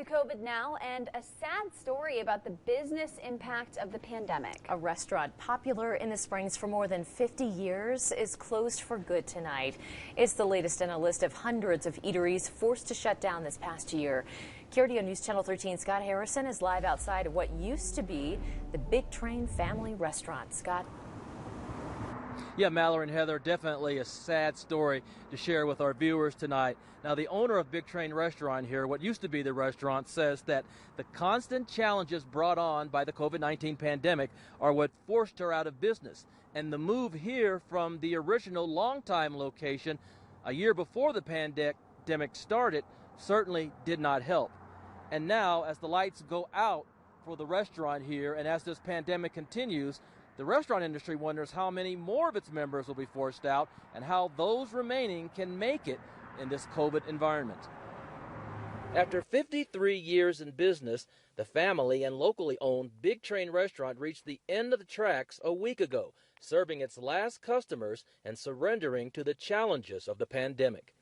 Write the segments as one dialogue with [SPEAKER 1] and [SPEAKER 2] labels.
[SPEAKER 1] to COVID now and a sad story about the business impact of the pandemic.
[SPEAKER 2] A restaurant popular in the Springs for more than 50 years is closed for good tonight. It's the latest in a list of hundreds of eateries forced to shut down this past year. KRDO News Channel 13 Scott Harrison is live outside of what used to be the Big Train family restaurant. Scott.
[SPEAKER 3] Yeah, Mallory and Heather, definitely a sad story to share with our viewers tonight. Now, the owner of Big Train Restaurant here, what used to be the restaurant, says that the constant challenges brought on by the COVID-19 pandemic are what forced her out of business. And the move here from the original longtime location a year before the pandemic started certainly did not help. And now, as the lights go out for the restaurant here and as this pandemic continues, the restaurant industry wonders how many more of its members will be forced out and how those remaining can make it in this COVID environment. After 53 years in business, the family and locally owned Big Train Restaurant reached the end of the tracks a week ago, serving its last customers and surrendering to the challenges of the pandemic.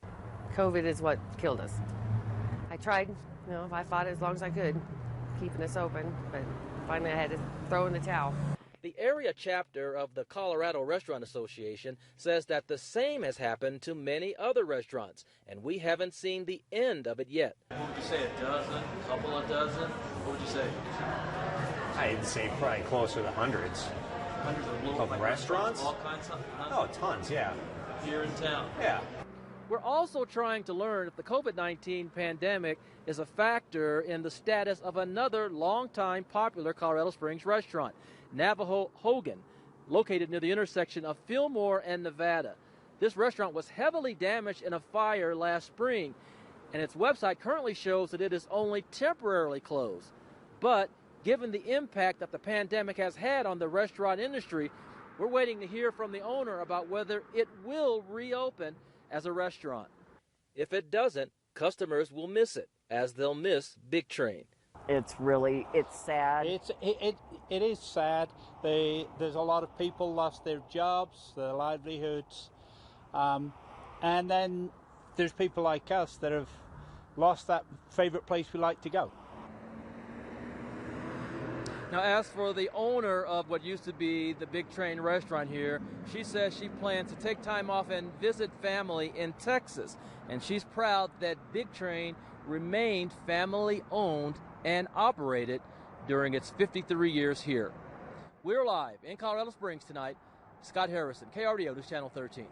[SPEAKER 4] COVID is what killed us. I tried, I fought as long as I could, keeping us open, but finally I had to throw in the towel.
[SPEAKER 3] The area chapter of the Colorado Restaurant Association says that the same has happened to many other restaurants, and we haven't seen the end of it yet. What would you say, a dozen, a couple of dozen? What would you say?
[SPEAKER 5] I'd say probably closer to hundreds.
[SPEAKER 3] Hundreds of
[SPEAKER 5] restaurants?
[SPEAKER 3] All kinds of?
[SPEAKER 5] Oh, tons, yeah.
[SPEAKER 3] Here in town?
[SPEAKER 5] Yeah.
[SPEAKER 3] We're also trying to learn if the COVID-19 pandemic is a factor in the status of another longtime popular Colorado Springs restaurant, Navajo Hogan, located near the intersection of Fillmore and Nevada. This restaurant was heavily damaged in a fire last spring, and its website currently shows that it is only temporarily closed. But given the impact that the pandemic has had on the restaurant industry, we're waiting to hear from the owner about whether it will reopen as a restaurant. If it doesn't, customers will miss it, as they'll miss Big Train.
[SPEAKER 6] It's sad.
[SPEAKER 7] It is sad. There's a lot of people lost their jobs, their livelihoods, and then there's people like us that have lost that favorite place we like to go.
[SPEAKER 3] Now, as for the owner of what used to be the Big Train Restaurant here, she says she plans to take time off and visit family in Texas. And she's proud that Big Train remained family-owned and operated during its 53 years here. We're live in Colorado Springs tonight. Scott Harrison, KRDO News Channel 13.